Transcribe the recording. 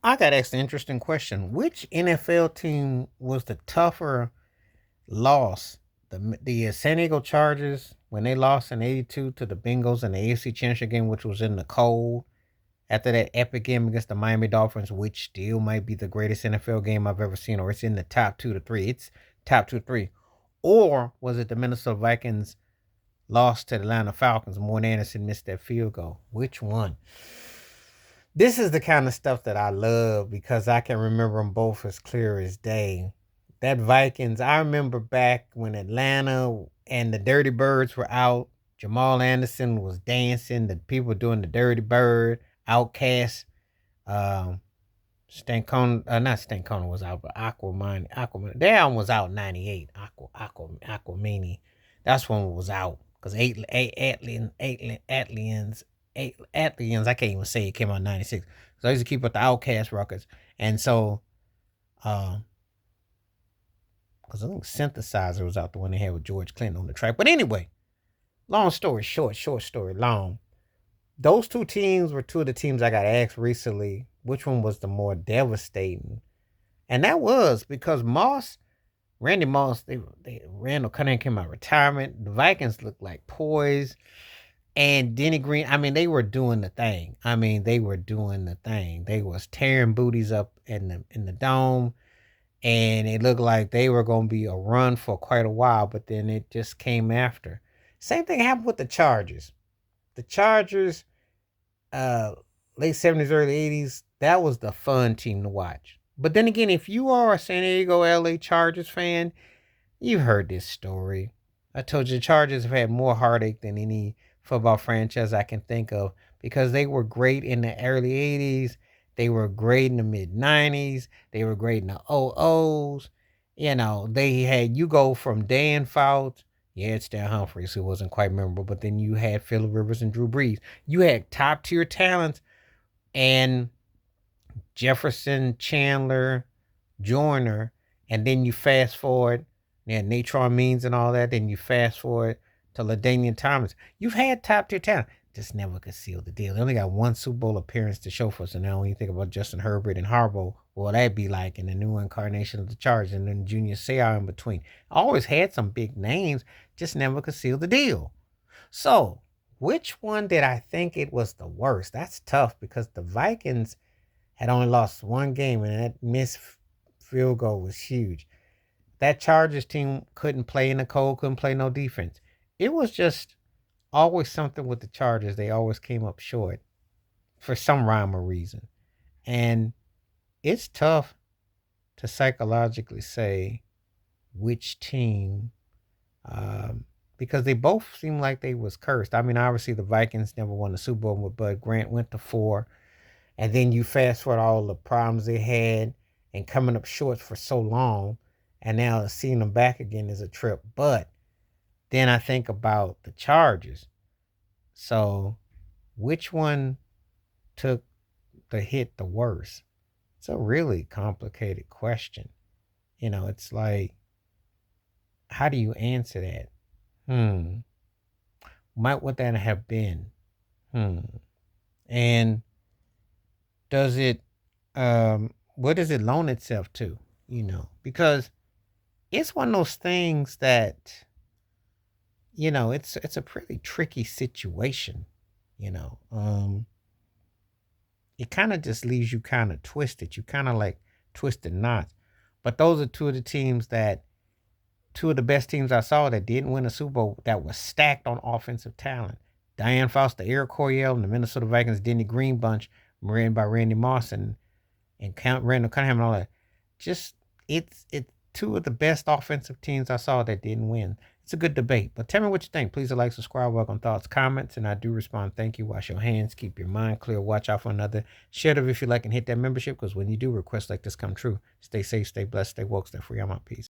I got asked an interesting question. Which NFL team was the tougher loss? The San Diego Chargers when they lost in '82 to the Bengals in the AFC Championship game, which was in the cold. After that epic game against the Miami Dolphins, which still might be the greatest NFL game I've ever seen, or it's in the top 2 to 3. It's top 2 3. Or was it the Minnesota Vikings lost to the Atlanta Falcons? Morton Anderson missed that field goal. Which one? This is the kind of stuff that I love because I can remember them both as clear as day. That Vikings, I remember back when Atlanta and the Dirty Birds were out. Jamal Anderson was dancing. The people doing the Dirty Bird, Outcast, um, Stankona, not Stankona was out, but Aquaman. That album was out in '98. Aquamini. That's when it was out. Because Atlians, I can't even say it came out in '96. So I used to keep up the Outcast records. And so, because I think Synthesizer was out the one they had with George Clinton on the track. But anyway, long story short story long. Those two teams were two of the teams I got asked recently which one was the more devastating. And that was because Randy Moss, Randall Cunningham came out of retirement. The Vikings looked like poise. And Denny Green, I mean, they were doing the thing. They was tearing booties up in the dome. And it looked like they were gonna be a run for quite a while, but then it just came after. Same thing happened with the Chargers. The Chargers, uh, late '70s, early '80s, that was the fun team to watch. But then again, if you are a San Diego LA Chargers fan, you've heard this story. I told you the Chargers have had more heartache than any football franchise I can think of because they were great in the early '80s. They were great in the mid '90s. They were great in the '00s. They had you go from Dan Fouts. Yeah, it's Dan Humphries who wasn't quite memorable, but then you had Phillip Rivers and Drew Brees. You had top tier talents and Jefferson, Chandler, Joyner, and then you fast forward, yeah, Natron Means and all that, then you fast forward to LaDainian Thomas. You've had top tier talent, just never could seal the deal. They only got one Super Bowl appearance to show for us. And now when you think about Justin Herbert and Harbaugh, well, that'd be like in the new incarnation of the Chargers, and then Junior Seau in between. Always had some big names, just never could seal the deal. So, which one did I think it was the worst? That's tough because the Vikings had only lost one game, and that missed field goal was huge. That Chargers team couldn't play in the cold, couldn't play no defense. It was just always something with the Chargers. They always came up short for some rhyme or reason. And it's tough to psychologically say which team, because they both seem like they was cursed. I mean, obviously the Vikings never won the Super Bowl, but Bud Grant went to 4. And then you fast forward all the problems they had and coming up short for so long. And now seeing them back again is a trip. But then I think about the Chargers. So which one took the hit the worst? It's a really complicated question. It's like, how do you answer that? Hmm. Might would that have been? Hmm. And does it what does it loan itself to? Because it's one of those things that, it's a pretty tricky situation, you know. It kind of just leaves you kind of twisted. You kind of like twisted knots. But those are two of the best teams I saw that didn't win a Super Bowl that was stacked on offensive talent. Diane Foster, Eric Coryell, and the Minnesota Vikings Denny Green bunch, ran by Randy Moss and Count Randall Cunningham and all that. Just it's two of the best offensive teams I saw that didn't win. It's a good debate. But tell me what you think. Please like, subscribe, welcome thoughts, comments, and I do respond. Thank you. Wash your hands, keep your mind clear, watch out for another. Share it if you like and hit that membership because when you do, requests like this come true. Stay safe, stay blessed, stay woke, stay free. I'm out. Peace.